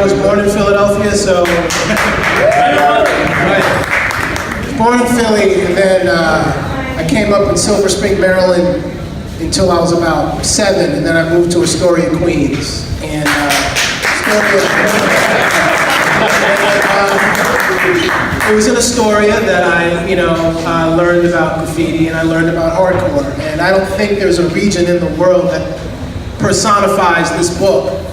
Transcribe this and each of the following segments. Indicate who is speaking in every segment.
Speaker 1: I was born in Philadelphia, so born in Philly, and then I came up in Silver Spring, Maryland, until I was about 7, and then I moved to Astoria, Queens, and it was in Astoria that I learned about graffiti and I learned about hardcore, and I don't think there's a region in the world that personifies this book,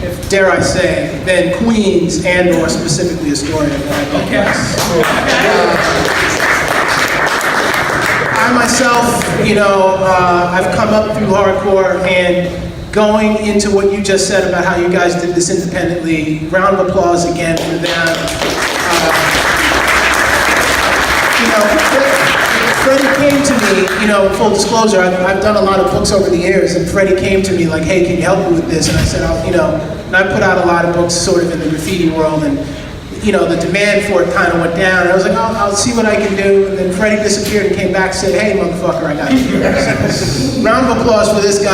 Speaker 1: if dare I say, than Queens and or specifically Astoria. I myself, I've come up through hardcore, and going into what you just said about how you guys did this independently, round of applause again for them. Freddie came to me, full disclosure, I've done a lot of books over the years, and Freddie came to me like, hey, can you help me with this? And I said, and I put out a lot of books sort of in the graffiti world, and the demand for it kind of went down. And I was like, I'll see what I can do. And then Freddie disappeared and came back and said, hey, motherfucker, I got you. Round of applause for this guy.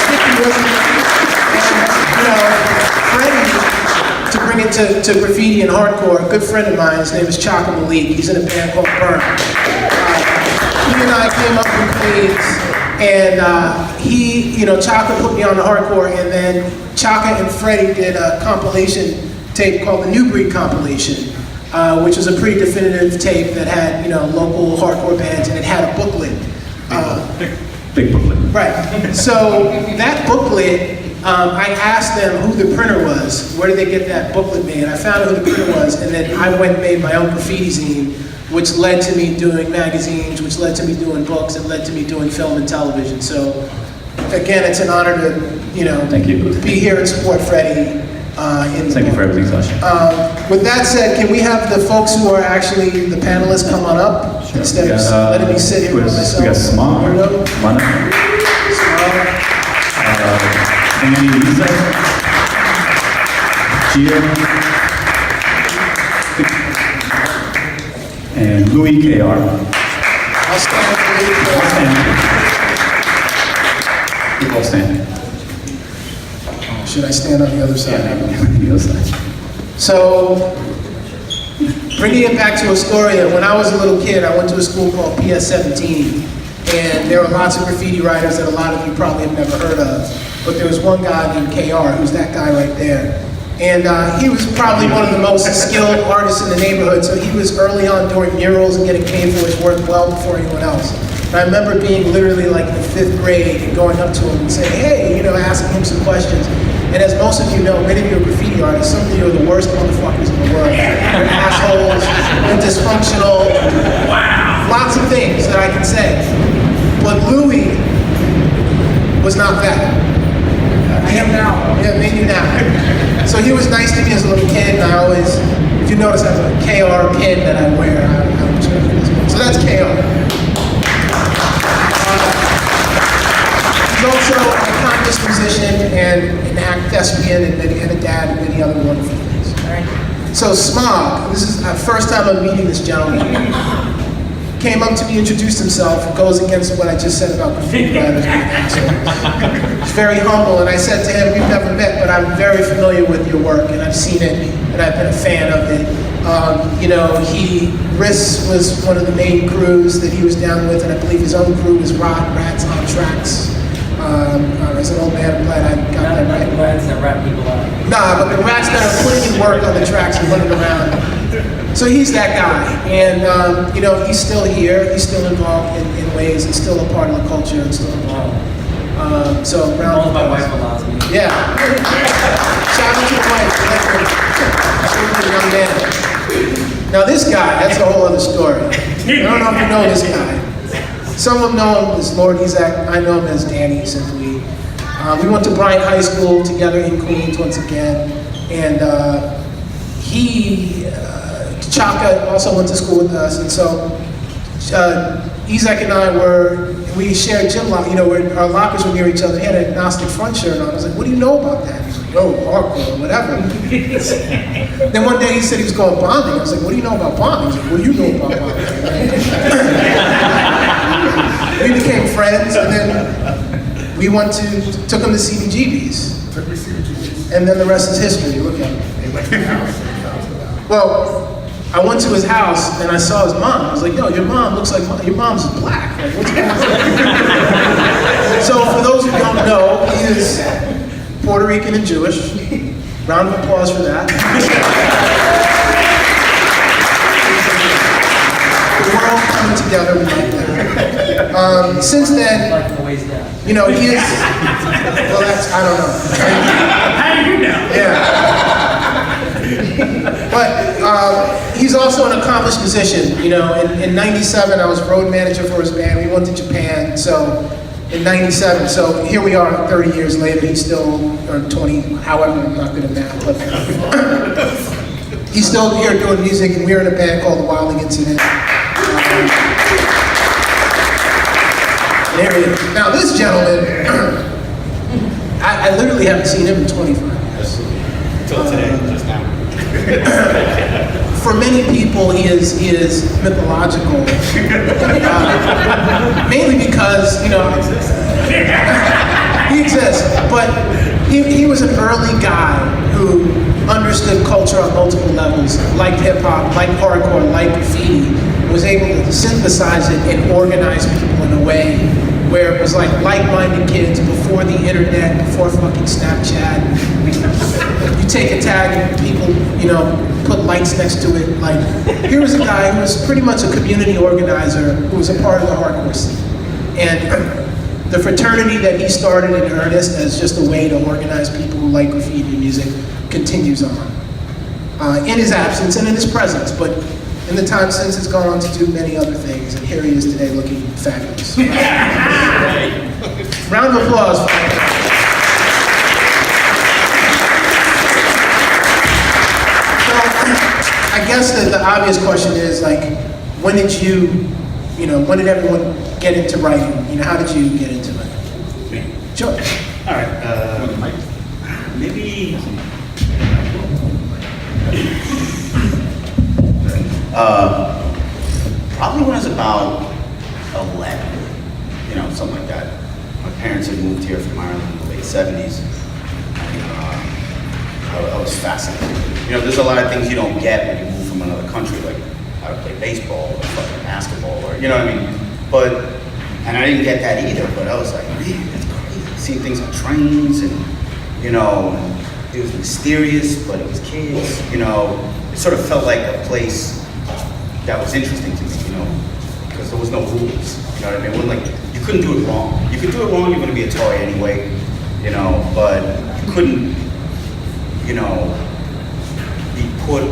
Speaker 1: Sticking with me. And, Freddie, to bring it to graffiti and hardcore, a good friend of mine, his name is Sacha Malik. He's in a band called Burn. He and I came up from Queens, and Chaka put me on the hardcore, and then Chaka and Freddie did a compilation tape called the New Breed Compilation, which was a pretty definitive tape that had, local hardcore bands, and it had a booklet.
Speaker 2: Big booklet.
Speaker 1: Right. So that booklet, I asked them who the printer was. Where did they get that booklet made? I found out who the printer was, and then I went and made my own graffiti zine, which led to me doing magazines, which led to me doing books, and led to me doing film and television. So, again, it's an honor to,
Speaker 2: Thank you.
Speaker 1: be here and support Freddie.
Speaker 2: Thank you for everything, Sasha.
Speaker 1: With that said, can we have the folks who are actually the panelists come on up?
Speaker 2: Sure.
Speaker 1: Instead of letting me sit here by myself?
Speaker 2: We got Smog, Mana, Ezec, Jere, and Louis KR.
Speaker 1: I'll stand up for Louis.
Speaker 2: You all stand.
Speaker 1: Should I stand on the other side?
Speaker 2: The other side.
Speaker 1: So, bringing it back to Astoria, when I was a little kid, I went to a school called PS17, and there were lots of graffiti writers that a lot of you probably have never heard of. But there was one guy named KR, who's that guy right there. And he was probably one of the most skilled artists in the neighborhood, so he was early on doing murals and getting paid for his work well before anyone else. And I remember being literally like in the 5th grade and going up to him and saying, hey, asking him some questions. And as most of you know, many of you are graffiti artists, some of you are the worst motherfuckers in the world. You're assholes, you're dysfunctional, lots of things that I can say. But Louis was not that. I am now. Yeah, maybe now. So he was nice to me as a little kid, and I always, if you notice, I have a KR pin that I wear. So that's KR. He's also a accomplished musician and an act thespian and a dad and many other wonderful things. So Smog, this is the first time I'm meeting this gentleman. Came up to me, introduced himself, goes against what I just said about graffiti writers. He's very humble, and I said to him, we've never met, but I'm very familiar with your work, and I've seen it, and I've been a fan of it. RIS was one of the main crews that he was down with, and I believe his own crew was Rats on Tracks. As an old man, I'm glad I got that right.
Speaker 3: The rats that rat people out.
Speaker 1: Nah, but the rats that are putting in work on the tracks and running around. So he's that guy, and he's still here, he's still involved in ways, he's still a part of the culture, and still involved. So round
Speaker 3: my wife allows me.
Speaker 1: Yeah. Shout out to the wife, young man. Now this guy, that's a whole other story. I don't know if you know this guy. Some of them know him as Lord Ezec, I know him as Danny, simply. We went to Bryant High School together in Queens once again, and Chaka also went to school with us, and so Ezec and I we shared gym lock, our lockers were near each other. He had an agnostic front shirt on. I was like, what do you know about that? He's like, yo, hardcore, whatever. Then one day he said he was going bombing. I was like, what do you know about bombing? He was like, what do you know about bombing? We became friends, and then we took him to CBGB's.
Speaker 4: Took me to CBGB's.
Speaker 1: And then the rest is history. Look at it. Well, I went to his house and I saw his mom. I was like, yo, your mom looks like your mom's black. Like, what's going on? So for those who don't know, he is Puerto Rican and Jewish. Round of applause for that. The world coming together like that. Since then,
Speaker 3: Like the ways down.
Speaker 1: you know, he is, well, that's, I don't know.
Speaker 4: How do you know?
Speaker 1: Yeah. But he's also an accomplished musician. You know, in '97, I was road manager for his band. We went to Japan, so in '97. So here we are 30 years later, he's still, or 20, however, I'm not good at math, but he's still here doing music, and we're in a band called The Wilding Incident. There he is. Now this gentleman, I literally haven't seen him in 25 years.
Speaker 4: Till today, just now.
Speaker 1: For many people, he is mythological, mainly because, you know, he exists, but he was an early guy who understood culture on multiple levels, liked hip hop, liked hardcore, liked graffiti, was able to synthesize it and organize people in a way where it was like-minded kids before the internet, before fucking Snapchat. You take a tag and people, you know, put lights next to it. Like, here was a guy who was pretty much a community organizer who was a part of the hardcore scene. And the fraternity that he started in earnest as just a way to organize people who like graffiti music continues on. In his absence and in his presence, but in the time since, has gone on to do many other things, and here he is today looking fabulous. Round of applause for him. So, I guess that the obvious question is, like, when did when did everyone get into writing? You know, how did you get into it?
Speaker 4: Me.
Speaker 1: Sure.
Speaker 4: All right. Maybe. Probably when I was about 11, you know, something like that. My parents had moved here from Ireland in the late 70s. And, I was fascinated. You know, there's a lot of things you don't get when you move from another country, like how to play baseball or fucking basketball, or, you know what I mean? And I didn't get that either, but I was like, man, that's crazy. Seeing things on trains and, you know, it was mysterious, but it was kids, you know. It sort of felt like a place that was interesting to me, you know, because there was no rules, you know what I mean? It wasn't like, you couldn't do it wrong. You could do it wrong, you're gonna be a toy anyway, you know, but you couldn't, you know, be put,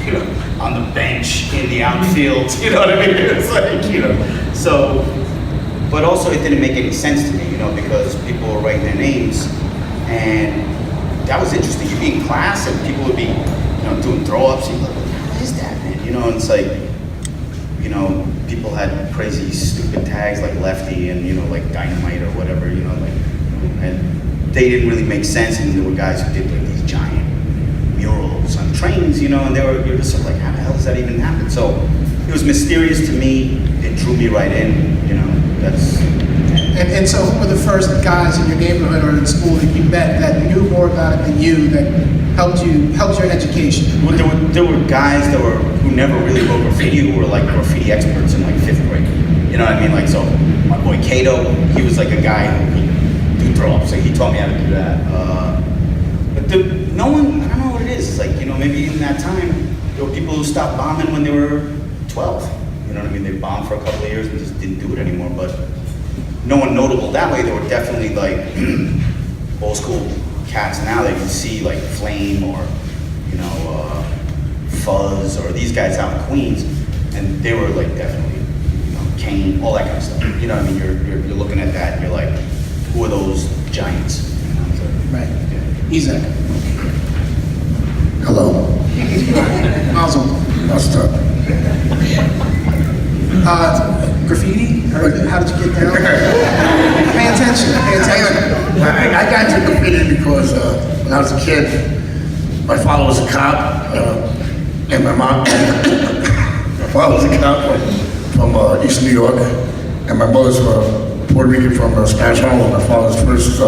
Speaker 4: you know, on the bench in the outfield, you know what I mean? It's like, you know, so, but also it didn't make any sense to me, you know, because people were writing their names, and that was interesting. You'd be in class and people would be, you know, doing throw-ups, and you're like, what the hell is that, man? You know, and it's like, you know, people had crazy, stupid tags like Lefty and, you know, like Dynamite or whatever, you know, like, and they didn't really make sense, and there were guys who did like these giant murals on trains, you know, and you're just like, how the hell does that even happen? So it was mysterious to me. It drew me right in, you know, that's...
Speaker 1: And so who were the first guys in your neighborhood or in school that you met that knew more about it than you, that helped your education?
Speaker 4: Well, there were guys who never really wrote graffiti, who were like graffiti experts in like 5th grade. You know what I mean? Like, so my boy Kato, he was like a guy who could do throw-ups, so he taught me how to do that. But no one, I don't know what it is. It's like, you know, maybe in that time, there were people who stopped bombing when they were 12. You know what I mean? They bombed for a couple of years and just didn't do it anymore, but no one notable that way. There were definitely like old school cats now that you see, like Flame or, you know, Fuzz or these guys out in Queens, and they were like definitely, you know, Kane, all that kind of stuff. You know what I mean? You're looking at that and you're like, who are those giants? You know, so,
Speaker 1: Right.
Speaker 4: yeah.
Speaker 1: Ezec.
Speaker 5: Hello.
Speaker 1: Mazel.
Speaker 5: What's up?
Speaker 1: Graffiti? How did you get down? Pay attention.
Speaker 5: I got into graffiti because when I was a kid, my father was a cop, and my mom, my father was a cop from East New York, and my mother's Puerto Rican from Spanish Harlem. My father's first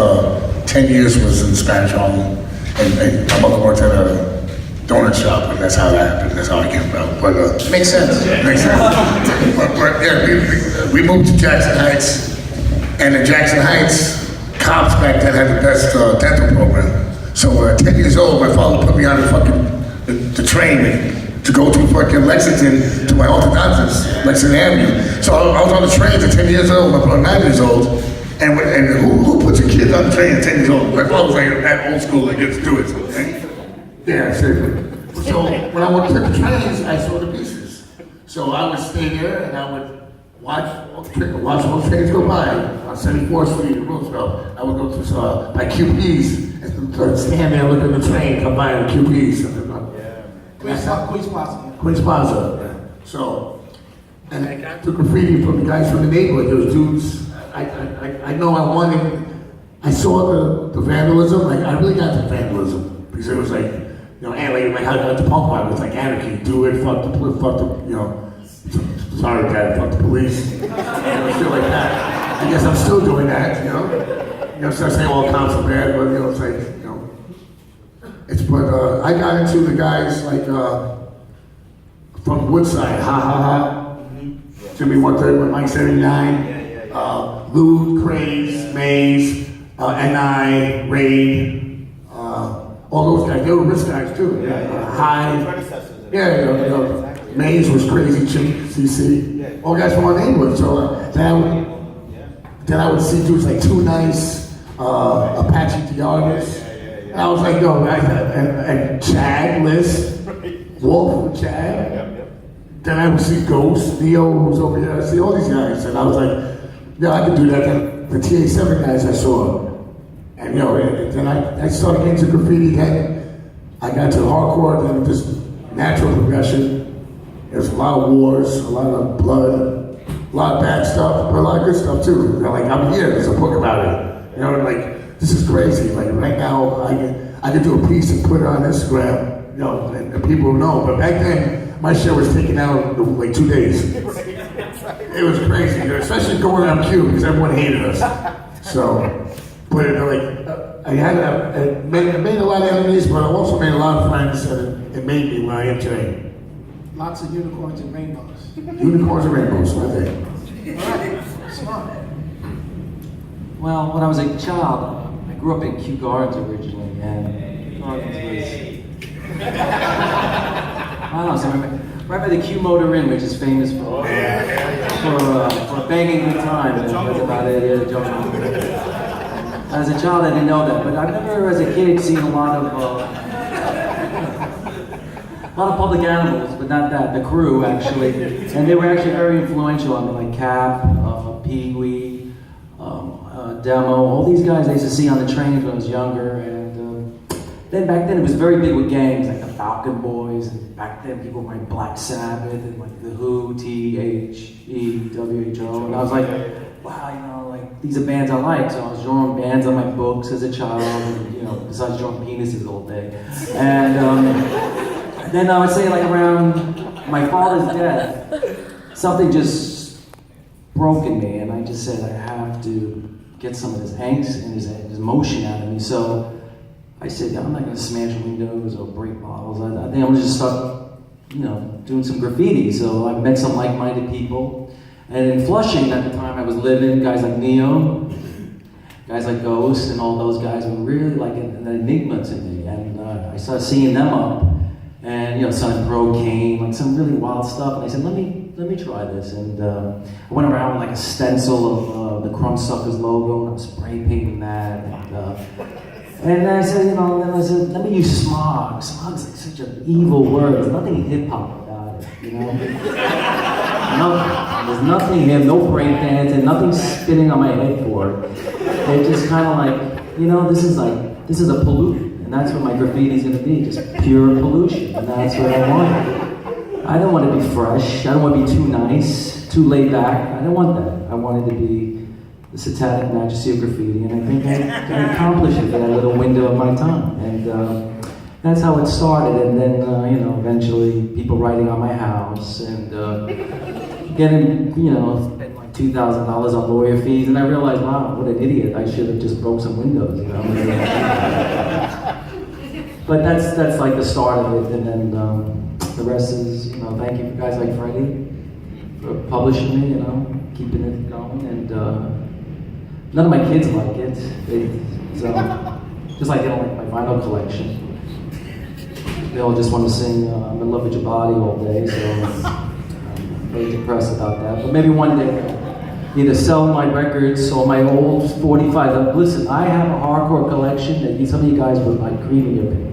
Speaker 5: 10 years was in Spanish Harlem. And my mother worked at a donut shop, and that's how that happened. That's how I came about. But
Speaker 1: Makes sense.
Speaker 5: makes sense. but yeah, we moved to Jackson Heights, and in Jackson Heights, cops back then had the best dental program. So at 10 years old, my father put me on the train to go to fucking Lexington to my orthodontist, Lexington Avenue. So I was on the train at 10 years old, I'm 9 years old, and who puts your kids on the train at 10 years old? My father was like, that old school, like, let's do it. Okay? Yeah, seriously. So when I went to the trains, I saw the pieces. So I would stay there and I would watch all the trains go by on 74th Street in Roosevelt. I would go to my QPs and stand there and look at the train come by on QPs.
Speaker 1: Queens Plaza.
Speaker 5: Queens Plaza. So, and I got to graffiti from the guys from the neighborhood. Those dudes, I know I saw the vandalism. Like, I really got the vandalism because it was like, you know, and like how the punk rock was like anarchy. Do it, fuck the, you know. Sorry, Dad, fuck the police. You know, shit like that. I guess I'm still doing that. You know, so I say all cops are bad, but you know, it's like, you know. But I got into the guys like from Woodside, Ha Ha Ha, Jimmy 130 with Mike 79, Lou, Craze, Maze, NI, Raid, all those guys. They were rich guys too. High. Yeah, Maze was crazy, Chick, CC. All guys from our neighborhood. So then I would see dudes like Too Nice, Apache Diartis. And I was like, yo, and Chad, Liz, Wolf with Chad. Then I would see Ghost, Neo, who's over here. I see all these guys. And I was like, yeah, I could do that. Then the TA7 guys I saw. And then I started getting to graffiti. Then I got to hardcore, then just natural progression. There's a lot of wars, a lot of blood, a lot of bad stuff, but a lot of good stuff too. You know, like, I'm here, there's a book about it. You know, like, this is crazy. Like, right now, I could do a piece and put it on Instagram, you know, and people know. But back then, my shit was taken out in like 2 days. It was crazy, especially going on Q, because everyone hated us. So, but I made a lot of enemies, but I also made a lot of friends, and it made me where I am today.
Speaker 1: Lots of unicorns and rainbows.
Speaker 5: Unicorns and rainbows, right there.
Speaker 1: All right, smart.
Speaker 3: Well, when I was a child, I grew up in Kew Gardens originally, and Kew Gardens was, I don't know, so right by the Kew Motor Inn, which is famous for banging good time. That's about it. As a child, I didn't know that, but I've never, as a kid, seen a lot of public animals, but not that, the crew actually. And they were actually very influential on me, like Cap, Pee-wee, Demo, all these guys I used to see on the trains when I was younger. And then back then it was very big with gangs, like the Falcon Boys, and back then people were like Black Sabbath, and like the Who, THEWHO, and I was like, wow, you know, like, these are bands I like. So I was drawing bands on my books as a child, and, you know, besides drawing penises all day. And then I would say, like, around my father's death, something just broke in me, and I just said, I have to get some of this angst and his emotion out of me. So I said, yeah, I'm not gonna smash windows or break bottles. I think I'm gonna just start, you know, doing some graffiti. So I met some like-minded people. And in Flushing at the time I was living, guys like Neo, guys like Ghost, and all those guys were really like an enigma to me. And I started seeing them up. And, you know, Sun Pro came, like some really wild stuff. And I said, let me try this. And I went around with like a stencil of the Crumbsuckers logo, and I was spray painting that. And I said, you know, let me use Smog. Smog's like such an evil word. There's nothing hip hop about it, you know? There's nothing here, no break dancing, nothing spinning on my head for it. It's just kind of like, you know, this is a pollutant. And that's what my graffiti is going to be, just pure pollution. And that's what I want. I don't want to be fresh. I don't want to be too nice, too laid back. I don't want that. I wanted to be the satanic majesty of graffiti. And I think I can accomplish it in that little window of my time. And that's how it started. And then, you know, eventually people writing on my house and getting, you know, like $2,000 on lawyer fees. And I realized, wow, what an idiot. I should have just broke some windows, you know? But that's like the start of it, and then the rest is, you know, thank you for guys like Freddie for publishing me, you know, keeping it going, and none of my kids like it. Just like they don't like my vinyl collection. They all just want to sing I'm in love with your body all day, so I'm very depressed about that. But maybe one day, either sell my records or my old 45. Listen, I have a hardcore collection that some of you guys would like cream in your pants.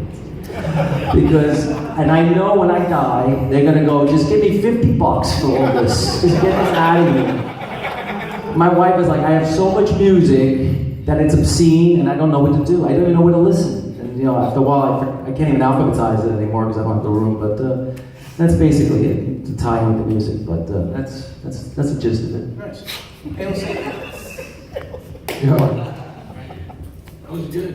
Speaker 3: Because, and I know when I die, they're gonna go, just give me $50 for all this. Just get this out of here. My wife is like, I have so much music that it's obscene and I don't know what to do. I don't even know where to listen. And you know, after a while, I can't even alphabetize it anymore because I don't have the room. But that's basically it, to tie in with the music. But that's the gist of it.
Speaker 1: Nice. Hey, let's see.
Speaker 3: Yeah.
Speaker 6: That was good.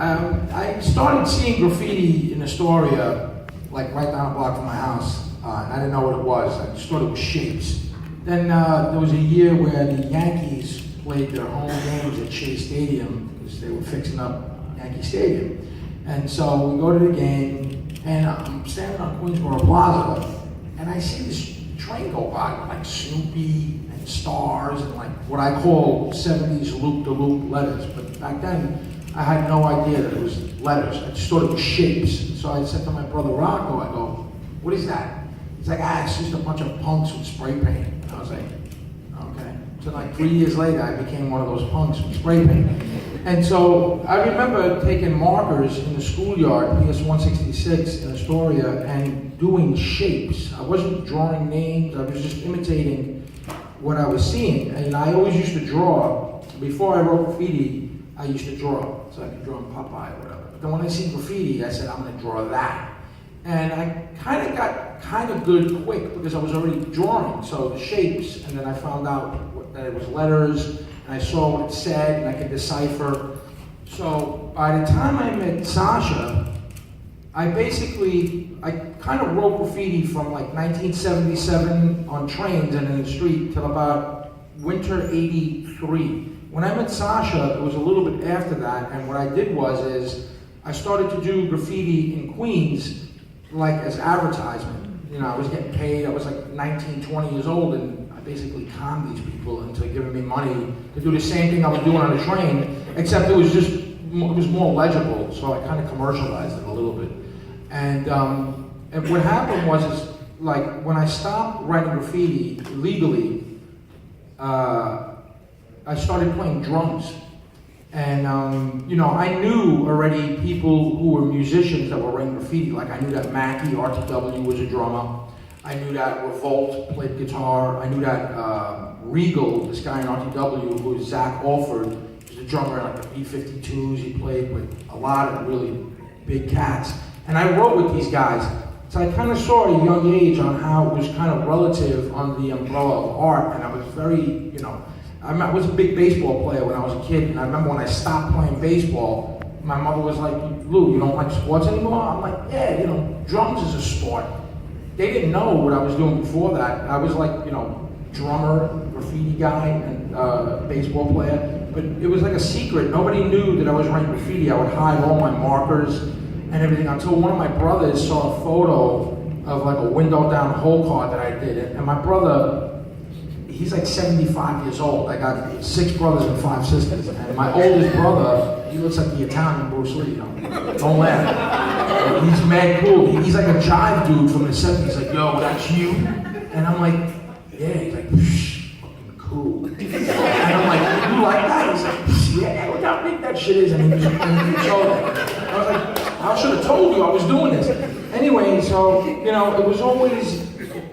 Speaker 6: I started seeing graffiti in Astoria, like right down the block from my house, and I didn't know what it was. I just thought it was shapes. Then there was a year where the Yankees played their home games at Shea Stadium because they were fixing up Yankee Stadium. And so we go to the game, and I'm standing on Queensboro Plaza, and I see this train go by with like Snoopy and stars and like what I call 70s loop-de-loop letters. But back then, I had no idea that it was letters. I just thought it was shapes. So I said to my brother Rocco, I go, what is that? He's like, it's just a bunch of punks with spray paint. And I was like, okay. So like 3 years later, I became one of those punks with spray paint. And so I remember taking markers in the schoolyard, PS 166 in Astoria, and doing shapes. I wasn't drawing names, I was just imitating what I was seeing. And I always used to draw. Before I wrote graffiti, I used to draw. So I could draw in Popeye or whatever. But then when I see graffiti, I said, I'm gonna draw that. And I kind of got kind of good quick because I was already drawing. So the shapes, and then I found out that it was letters, and I saw what it said, and I could decipher. So by the time I met Sacha, I kind of wrote graffiti from like 1977 on trains and in the street till about winter '83. When I met Sacha, it was a little bit after that, and what I did is I started to do graffiti in Queens, like as advertisement. You know, I was getting paid, I was like 19, 20 years old, and I basically conned these people into giving me money to do the same thing I was doing on the train, except it was more legible, so I kind of commercialized it a little bit. And what happened was like, when I stopped writing graffiti legally, I started playing drums. And, you know, I knew already people who were musicians that were writing graffiti. Like, I knew that Mackie, RTW, was a drummer. I knew that Revolt played guitar. I knew that Regal, this guy in RTW, who is Zach Alford, was a drummer in like the B-52s. He played with a lot of really big cats. And I wrote with these guys. So I kind of saw at a young age on how it was kind of relative on the umbrella of art. And I was very, you know, I was a big baseball player when I was a kid, and I remember when I stopped playing baseball, my mother was like, Lou, you don't like sports anymore? I'm like, yeah, you know, drums is a sport. They didn't know what I was doing before that. I was like, you know, drummer, graffiti guy, and baseball player, but it was like a secret. Nobody knew that I was writing graffiti. I would hide all my markers and everything until one of my brothers saw a photo of like a window down hole card that I did, and my brother, he's like 75 years old. I got 6 brothers and 5 sisters. And my oldest brother, he looks like the Italian Bruce Lee, you know? Don't laugh. He's mad cool. He's like a jive dude from the 70s. He's like, yo, that's you? And I'm like, yeah. He's like, fucking cool. And I'm like, you like that? He's like, yeah, look how big that shit is. And he showed it. I was like, I should have told you I was doing this. Anyway, so, you know, it was always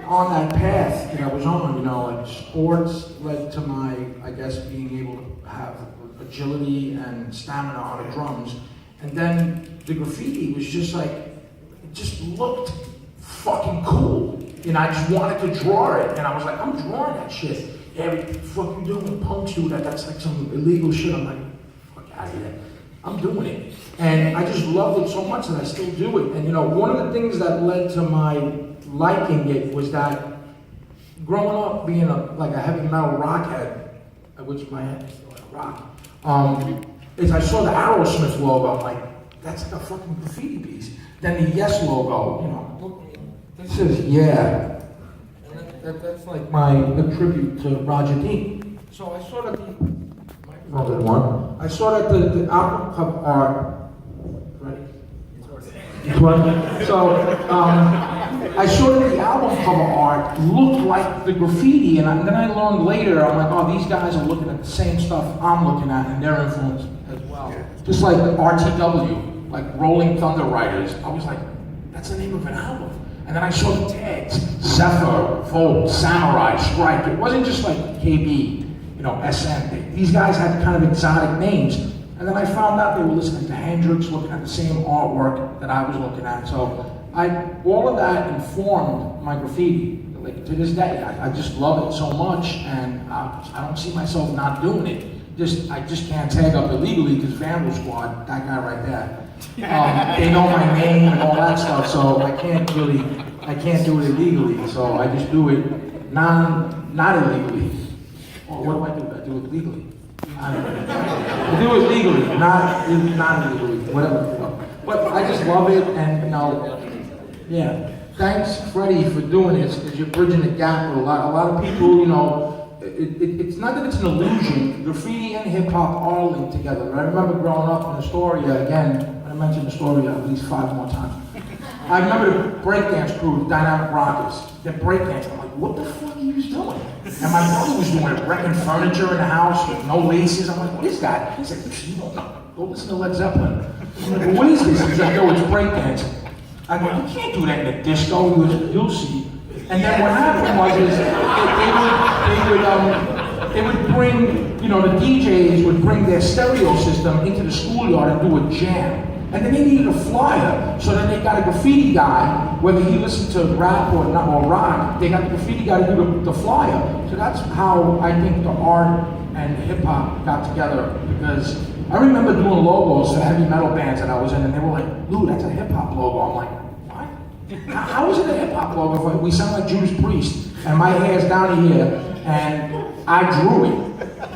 Speaker 6: on that path that I was on, you know, like sports led to my, I guess, being able to have agility and stamina on the drums. And then the graffiti was just like, it just looked fucking cool. And I just wanted to draw it. And I was like, I'm drawing that shit. Yeah, what the fuck you doing? Punks do that. That's like some illegal shit. I'm like, fuck out of here. I'm doing it. And I just loved it so much that I still do it. And you know, one of the things that led to my liking it was that growing up being like a heavy metal rock head, which my head is still like a rock, is I saw the Aerosmith logo, I'm like, that's like a fucking graffiti piece. Then the Yes logo, you know, this says yeah. And that's like my tribute to Roger Dean. So I saw that I saw that the album cover art, ready? So I saw that the album cover art looked like the graffiti, and then I learned later, I'm like, oh, these guys are looking at the same stuff I'm looking at, and they're influenced as well. Just like RTW, like Rolling Thunder Riders. I was like, that's the name of an album. And then I saw the tags, Zephyr, Volt, Samurai, Strike. It wasn't just like KB, you know, SN. These guys had kind of exotic names. And then I found out they were listening to Hendrix, looking at the same artwork that I was looking at. So all of that informed my graffiti. Like to this day, I just love it so much, and I don't see myself not doing it. I just can't tag up illegally because Vandal Squad, that guy right there, they know my name and all that stuff. So I can't do it illegally. So I just do it not illegally. Or what do? I do it legally. I do it legally, not illegally, whatever. But I just love it, and you know, yeah. Thanks, Freddie, for doing this, because you're bridging the gap with a lot of people. You know, it's not that it's an illusion. Graffiti and hip hop are linked together. I remember growing up in Astoria. Again, I mentioned Astoria at least 5 more times. I remember the breakdance crew, the Dynamic Rockers. They're breakdancing. I'm like, what the fuck are you doing? And my brother was doing it, wrecking furniture in the house with no laces. I'm like, what is that? He's like, you don't know. Go listen to Led Zeppelin. I'm like, well, what is this? He's like, yo, it's breakdancing. I go, you can't do that in a disco. He goes, you'll see. And then what happened was they would bring, you know, the DJs would bring their stereo system into the schoolyard and do a jam. And then they needed a flyer, so then they got a graffiti guy, whether he listened to rap or rock, they got the graffiti guy to do the flyer. So that's how I think the art and hip hop got together, because I remember doing logos for heavy metal bands that I was in, and they were like, Lou, that's a hip hop logo. I'm like, what? How is it a hip hop logo? We sound like Judas Priest, and my hair's down here, and I drew it,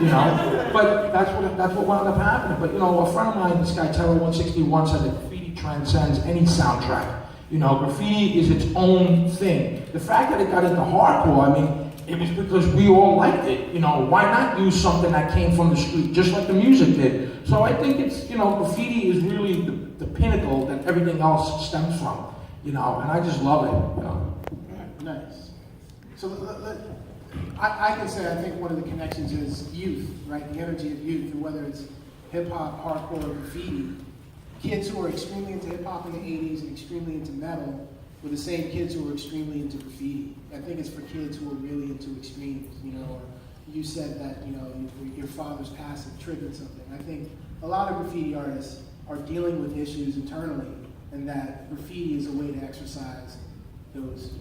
Speaker 6: you know? But that's what wound up happening. But you know, a friend of mine, this guy Terror161, said that graffiti transcends any soundtrack. You know, graffiti is its own thing. The fact that it got into hardcore, I mean, it was because we all liked it. You know, why not use something that came from the street, just like the music did? So I think it's, you know, graffiti is really the pinnacle that everything else stems from. You know, and I just love it. You know.
Speaker 1: Nice. So I can say I think one of the connections is youth, right? The energy of youth, and whether it's hip hop, hardcore, or graffiti. Kids who are extremely into hip hop in the 80s and extremely into metal were the same kids who were extremely into graffiti. I think it's for kids who are really into extremes, you know. Or you said that, you know, your father's passing triggered something. I think a lot of graffiti artists are dealing with issues internally, and that graffiti is a way to exercise those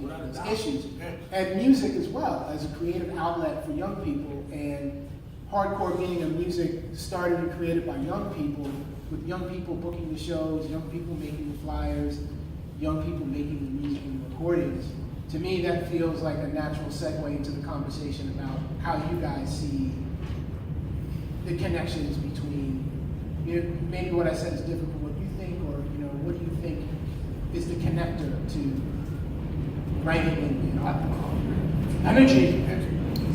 Speaker 1: issues. And music as well, as a creative outlet for young people, and hardcore meaning of music started and created by young people, with young people booking the shows, young people making the flyers, young people making the music and the recordings. To me, that feels like a natural segue into the conversation about how you guys see the connections between, you know, maybe what I said is different from what you think, or, you know, what do you think is the connector to writing and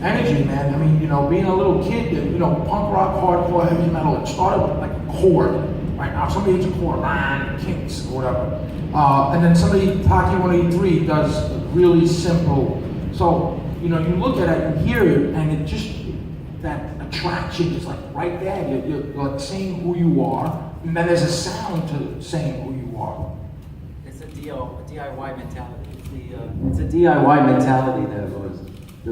Speaker 6: Energy, man. I mean, you know, being a little kid, you know, punk rock, hardcore, heavy metal, it started with like a chord. Right now, somebody hits a chord, Kinks, or whatever. And then somebody, Taki 183, does really simple. So, you know, you look at it and hear it, and it just, that attraction is like right there. You're like saying who you are, and then there's a sound to saying who you are.
Speaker 3: It's a DIY mentality. It's a DIY mentality that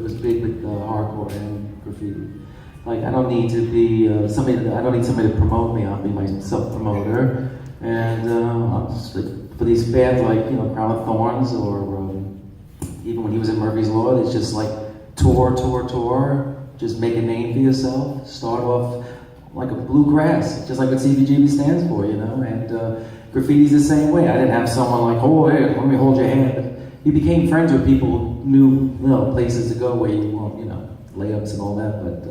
Speaker 3: was big with hardcore and graffiti. Like, I don't need to be I don't need somebody to promote me. I'll be my self-promoter. And I'm just like, for these bands like, you know, Crown of Thorns, or even when he was in Murphy's Law, it's just like tour. Just make a name for yourself. Start off like a bluegrass, just like what CBGB stands for, you know. And graffiti's the same way. I didn't have someone like, oh, hey, let me hold your hand. You became friends with people who knew, you know, places to go where you want, you know, layups and all that. But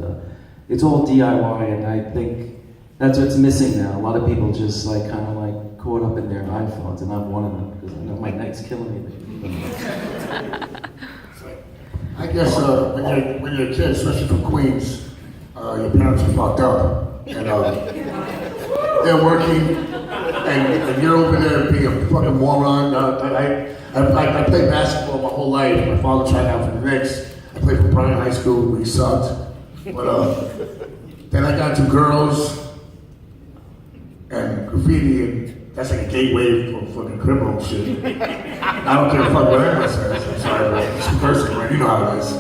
Speaker 3: it's all DIY, and I think That's what's missing now. A lot of people just like kind of like caught up in their iPhones, and I'm one of them because I know my neck's killing me.
Speaker 5: I guess when you're a kid, especially from Queens, your parents are fucked up, and they're working, and you're over there being a fucking moron. I played basketball my whole life. My father tried out for the Knicks. I played for Bryan High School. We sucked, but then I got to girls and graffiti, and that's like a gateway for fucking criminal shit. I don't care fuck what anyone says. I'm sorry, but it's cursing, right? You know how it is.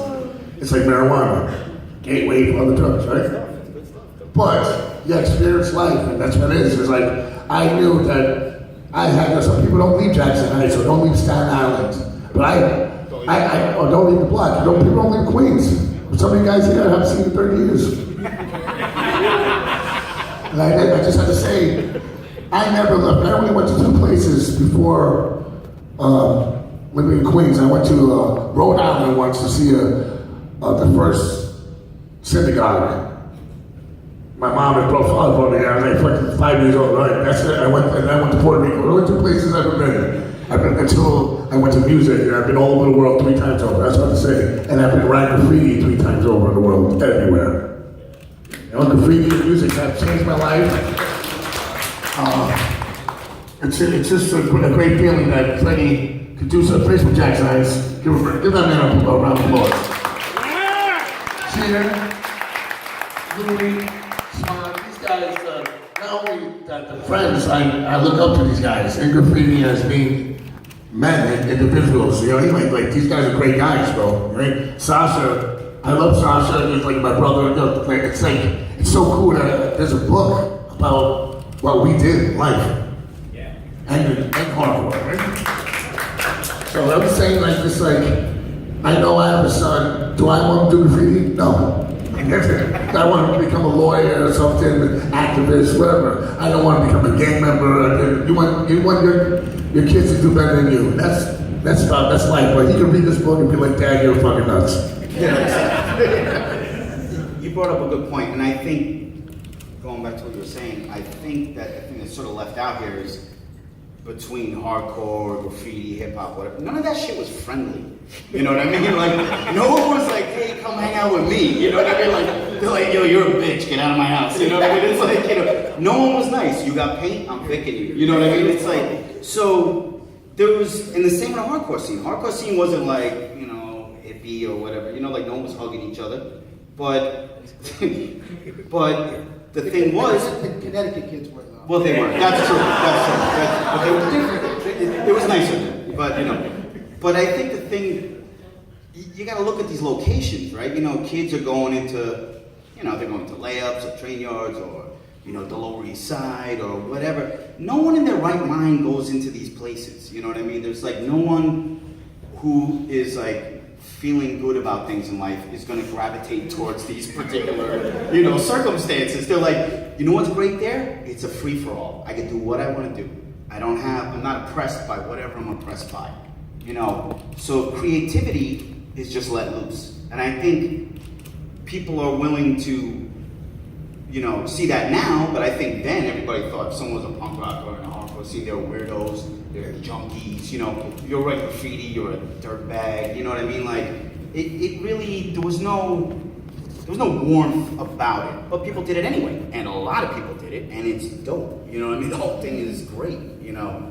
Speaker 5: It's like marijuana, gateway for other drugs, right? But you experience life, and that's what it is. It's like I knew that I had. Some people don't leave Jackson Heights or don't leave Staten Island, but I or don't leave the block. People don't leave Queens. But some of you guys here I haven't seen in 30 years. And I just have to say, I never left. I only went to 2 places before living in Queens. I went to Rhode Island once to see the first synagogue. My mom and father brought me there. I was like 5 years old, right? That's it. I went to Puerto Rico. The only 2 places I've ever been. I've been until I went to music, and I've been all over the world 3 times over. That's what I have to say. And I've been writing graffiti 3 times over in the world, everywhere. You know, graffiti and music have changed my life. It's just a great feeling that Freddie could do some place with Jackson Heights. Give that man a round of applause. Jere, Louis, Smog, these guys, not only the friends, I look up to these guys in graffiti as being men and individuals. You know, like these guys are great guys, bro. Right? Sacha, I love Sacha. He's like my brother. It's so cool that there's a book about what we did in life. Yeah. And hardcore, right? So I'm saying like this, like, I know I have a son. Do I want to do graffiti? No. I want to become a lawyer or something, an activist, whatever. I don't want to become a gang member. You want your kids to do better than you. That's life. But he can read this book and be like, Dad, you're fucking nuts.
Speaker 4: You brought up a good point, and I think, going back to what you were saying, I think that the thing that's sort of left out here is between hardcore, graffiti, hip hop, whatever. None of that shit was friendly. You know what I mean? Like, no one was like, hey, come hang out with me. You know what I mean? Like, they're like, yo, you're a bitch, get out of my house. You know what I mean? It's like, you know, no one was nice. You got paint, I'm picking you. You know what I mean? It's like, so there was, and the same with the hardcore scene. Hardcore scene wasn't like, you know, hippie or whatever. You know, like no one was hugging each other. But the thing was,
Speaker 1: The Connecticut kids were though.
Speaker 4: well, they weren't. That's true. But they were different. It was nicer, but you know. But I think the thing, you got to look at these locations, right? You know, kids are going into, you know, they're going to layups or train yards or, you know, the Lower East Side or whatever. No one in their right mind goes into these places. You know what I mean? There's like no one who is like feeling good about things in life is going to gravitate towards these particular, you know, circumstances. They're like, you know what's great there? It's a free-for-all. I can do what I want to do. I'm not oppressed by whatever I'm oppressed by. You know, so creativity is just let loose. And I think people are willing to, you know, see that now, but I think then everybody thought if someone was a punk rocker in a hardcore scene, they were weirdos, they're junkies, you know, you're writing graffiti, you're a dirtbag, you know what I mean? Like, it really, there was no warmth about it, but people did it anyway, and a lot of people did it, and it's dope, you know what I mean? The whole thing is great, you know,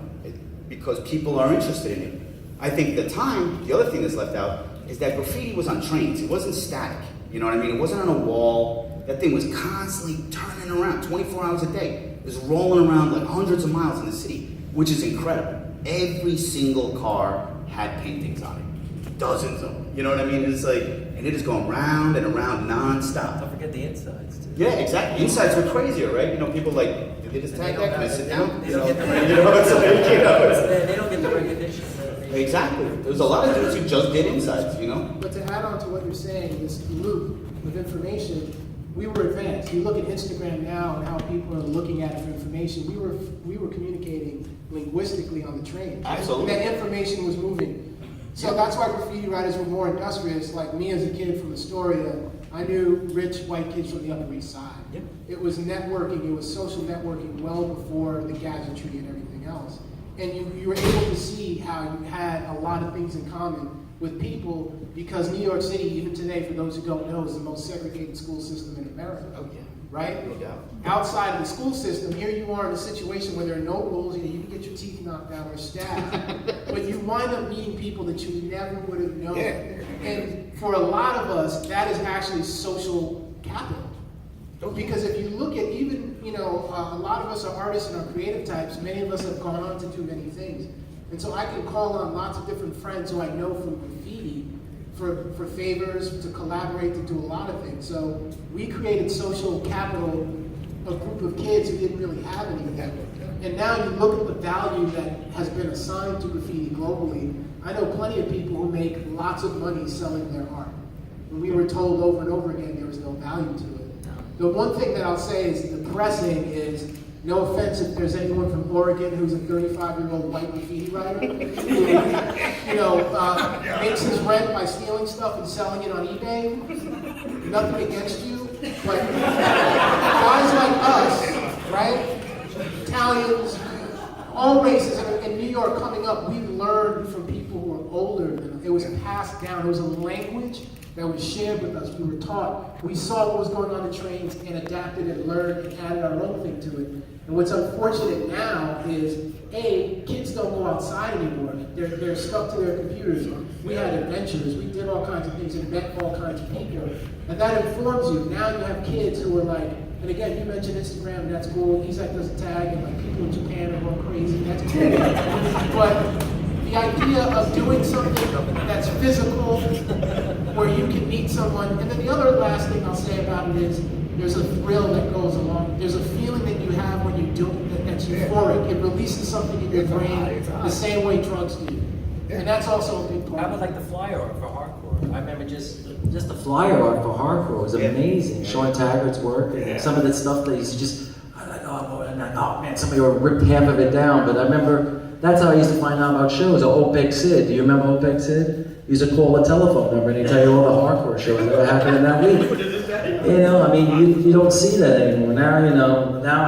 Speaker 4: because people are interested in it. I think at the time, the other thing that's left out is that graffiti was on trains. It wasn't static. You know what I mean? It wasn't on a wall. That thing was constantly turning around 24 hours a day. It was rolling around like hundreds of miles in the city, which is incredible. Every single car had paintings on it. Dozens of them. You know what I mean? It's like, and it is going round and around nonstop.
Speaker 3: Don't forget the insides too.
Speaker 4: Yeah, exactly. Insides were crazier, right? You know, people like, did they just tag that? Can I sit down?
Speaker 3: They don't get the
Speaker 4: They
Speaker 3: don't get the recognition.
Speaker 4: Exactly. There's a lot of dudes who just did insides, you know?
Speaker 1: But to add on to what you're saying, this loop of information, we were advanced. You look at Instagram now and how people are looking at it for information. We were communicating linguistically on the train.
Speaker 4: Absolutely.
Speaker 1: And that information was moving So that's why graffiti writers were more industrious. Like me as a kid from Astoria, I knew rich white kids from the Upper East Side.
Speaker 3: Yep.
Speaker 1: It was networking, it was social networking well before the gadgetry and everything else. And you were able to see how you had a lot of things in common with people, because New York City, even today, for those who don't know, is the most segregated school system in America.
Speaker 4: Oh, yeah.
Speaker 1: Right?
Speaker 4: No doubt.
Speaker 1: Outside of the school system, here you are in a situation where there are no rules, you can get your teeth knocked out or stabbed, but you wind up meeting people that you never would have known.
Speaker 4: Yeah.
Speaker 1: And for a lot of us, that is actually social capital. Because if you look at even, a lot of us are artists and are creative types, many of us have gone on to do many things. And so I can call on lots of different friends who I know from graffiti for favors, to collaborate, to do a lot of things. So we created social capital, a group of kids who didn't really have anything. And now you look at the value that has been assigned to graffiti globally. I know plenty of people who make lots of money selling their art. And we were told over and over again there was no value to it. The one thing that I'll say is depressing is, no offense if there's anyone from Oregon who's a 35-year-old white graffiti writer who, makes his rent by stealing stuff and selling it on eBay. Nothing against you, but guys like us, right? Italians, all races in New York coming up, we learned from people who were older than us. It was passed down. It was a language that was shared with us. We were taught. We saw what was going on in trains and adapted and learned and added our own thing to it. And what's unfortunate now is, A, kids don't go outside anymore. They're stuck to their computers. We had adventures. We did all kinds of things and met all kinds of people. And that informs you. Now you have kids who are like, and again, you mentioned Instagram, and that's cool. Ezec does a tag, and like people in Japan are going crazy. That's cool. But the idea of doing something that's physical, where you can meet someone, and then the other last thing I'll say about it is, there's a thrill that goes along. There's a feeling that you have when you do it that's euphoric. It releases something in your brain the same way drugs do. And that's also a big part.
Speaker 3: I would like the flyer art for hardcore. I remember just the flyer art for hardcore was amazing. Sean Taggart's work and some of the stuff that he's just, I'm like, oh man, somebody will rip half of it down. But I remember that's how I used to find out about shows. OPEC Sid, do you remember OPEC Sid? He used to call a telephone number and he'd tell you all the hardcore shows that were happening that week. You don't see that anymore. Now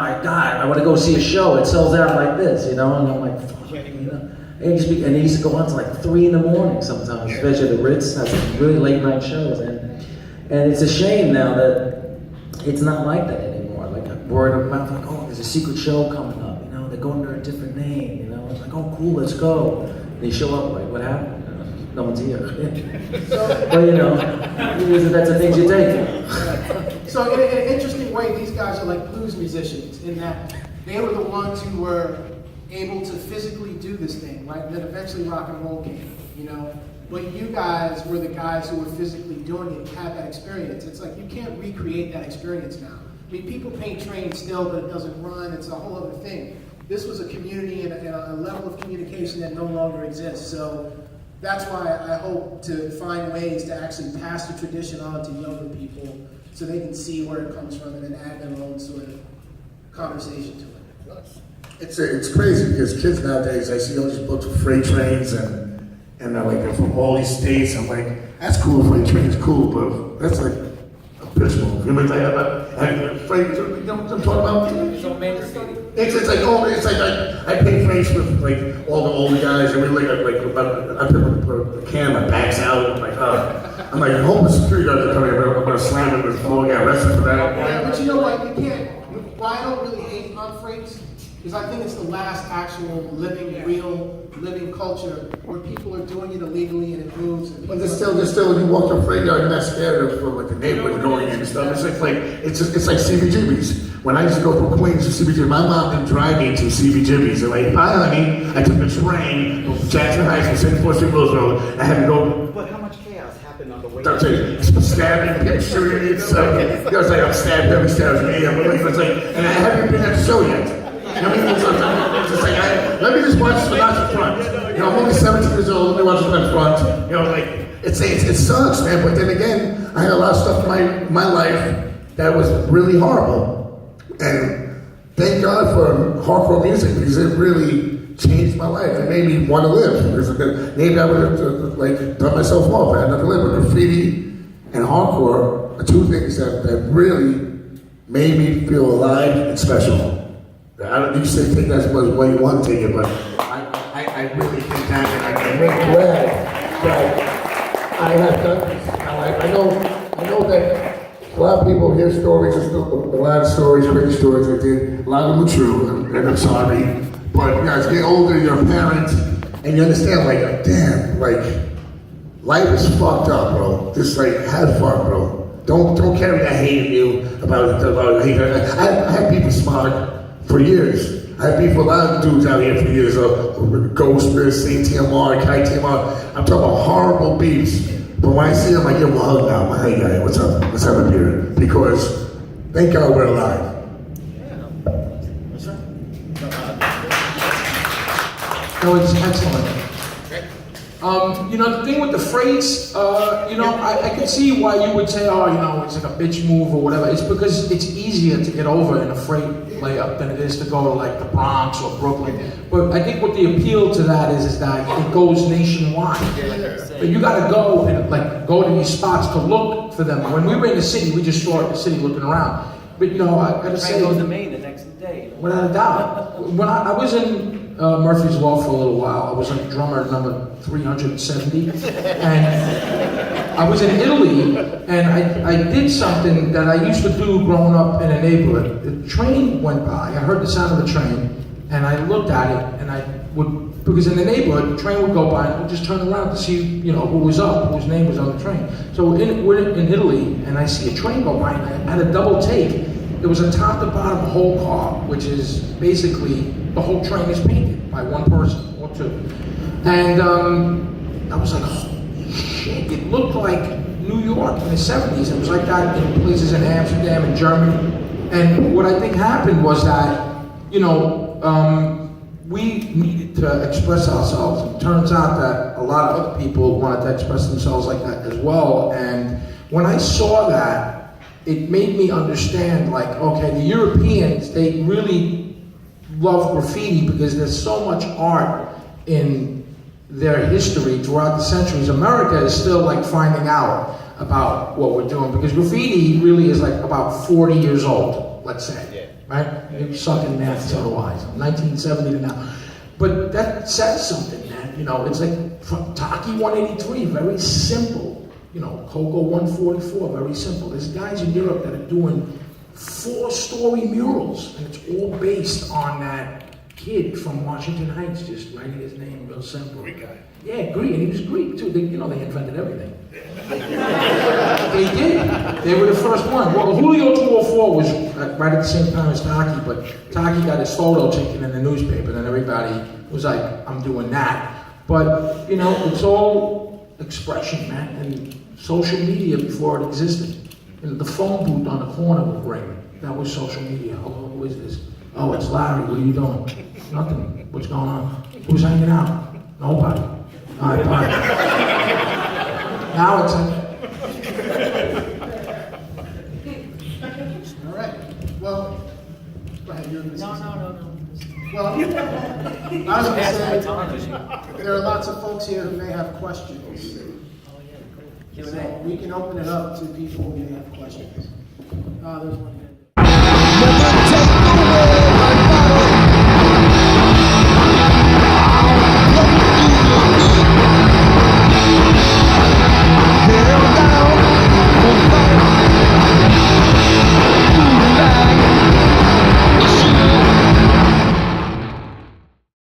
Speaker 3: I want to go see a show. It sells out like this, and I'm like, fuck, And he used to go on to like 3 in the morning sometimes, especially the Ritz has really late night shows. And it's a shame now that it's not like that anymore. Like word of mouth, like, oh, there's a secret show coming up, they're going under a different name, It's like, oh, cool, let's go. And they show up, like, what happened? No one's here. But that's the things you take.
Speaker 1: So in an interesting way, these guys are like blues musicians in that they were the ones who were able to physically do this thing, right? And then eventually rock and roll came, But you guys were the guys who were physically doing it, had that experience. It's like you can't recreate that experience now. I mean, people paint trains still, but it doesn't run. It's a whole other thing. This was a community and a level of communication that no longer exists. So that's why I hope to find ways to actually pass the tradition on to younger people so they can see where it comes from and then add their own sort of conversation to it.
Speaker 5: It's crazy because kids nowadays, I see all these books with freight trains and they're from all these states. I'm like, that's cool, freight train's cool, but that's like a bitch move. You know what I'm talking about?
Speaker 3: It's on Main Street.
Speaker 5: It's like I pay freights with like all the older guys, and we I put a can, my back's out, I'm like, homeless security guards are coming, I'm gonna slam him with the floor, get arrested for that.
Speaker 1: Yeah, but you know what, you can't. Why I don't really hate on freights is I think it's the last actual living culture where people are doing it illegally and it moves. And
Speaker 5: But there's still, when you walk to a freight yard, you're not scared of like the neighborhood going in and stuff. It's like CBGBs. When I used to go from Queens to CBGBs, my mom didn't drive me to CBGBs. They're like, hi honey, I took the train from Jackson Heights to St. Paul Street Road. I had to go.
Speaker 7: But how much chaos happened on the way?
Speaker 5: Stabbing, shooting, it's like I'm stabbed, every stabs me. And I haven't been at the show yet. It's just like, let me just watch this from out the front. I'm only 17 years old, let me watch it from the front. It sucks, man, but then again, I had a lot of stuff in my life that was really horrible. And thank God for hardcore music because it really changed my life. It made me want to live. Because maybe I would have like done myself off. I had nothing to live. But graffiti and hardcore are two things that really made me feel alive and special. I don't you say take that as much way you want to take it, but I really think that, and I'm really glad that I have done this. I know that a lot of people hear stories, a lot of stories, crazy stories I did. A lot of them are true, and I'm sorry. But you guys get older, you're a parent, and you understand, like, damn, like, life is fucked up, bro. Just like, have fun, bro. Don't carry that hate in you about hate. I had beef with Smog for years. I had beef with a lot of dudes out here for years. Ghost, Merz, TMR, Kai TMR. I'm talking about horrible beefs. But when I see them, I give them a hug now. I'm like, hey guy, what's up? Let's have a beer. Because thank God we're alive.
Speaker 6: No, it's excellent. You know, the thing with the freights, you know, I can see why you would say, oh, you know, it's like a bitch move or whatever. It's because it's easier to get over in a freight layup than it is to go to like the Bronx or Brooklyn. But I think what the appeal to that is that it goes nationwide. But you gotta go and like go to these spots to look for them. When we were in the city, we just saw the city looking around. But you know, I gotta say,
Speaker 3: goes to Maine the next day.
Speaker 6: Without a doubt. When I was in Murphy's Law for a little while, I was like drummer number 370, and I was in Italy, and I did something that I used to do growing up in a neighborhood. The train went by, I heard the sound of the train, and I looked at it, and I would, because in the neighborhood, the train would go by, and I would just turn around to see, you know, who was up, whose name was on the train. So we're in Italy, and I see a train go by, and I had a double take. There was a top to bottom whole car, which is basically the whole train is painted by one person or two. And I was like, holy shit, it looked like New York in the 70s. It was like that in places in Amsterdam and Germany. And what I think happened was that, you know, we needed to express ourselves. It turns out that a lot of other people wanted to express themselves like that as well. And when I saw that, it made me understand, like, okay, the Europeans, they really love graffiti because there's so much art in their history throughout the centuries. America is still like finding out about what we're doing because graffiti really is like about 40 years old, let's say, right? You suck in math otherwise, 1970 to now. But that says something, man. You know, it's like from Taki 183, very simple. You know, Coco 144, very simple. There's guys in Europe that are doing 4-story murals, and it's all based on that kid from Washington Heights just writing his name real simple. Greek guy. Yeah, Greek, and he was Greek too. You know, they invented everything. They did. They were the first one. Well, Julio 204 was right at the same time as Taki, but Taki got his photo taken in the newspaper, and everybody was like, I'm doing that. But, you know, it's all expression, man, and social media before it existed. And the phone booth on the corner would ring. That was social media. Hello, who is this? Oh, it's Larry. What are you doing? Nothing. What's going on? Who's hanging out? Nobody. All right, bye. Now it's
Speaker 1: All right. Well, go ahead. You're
Speaker 8: No.
Speaker 1: Well, I was going to say, there are lots of folks here who may have questions. So we can open it up to people who may have questions. There's one.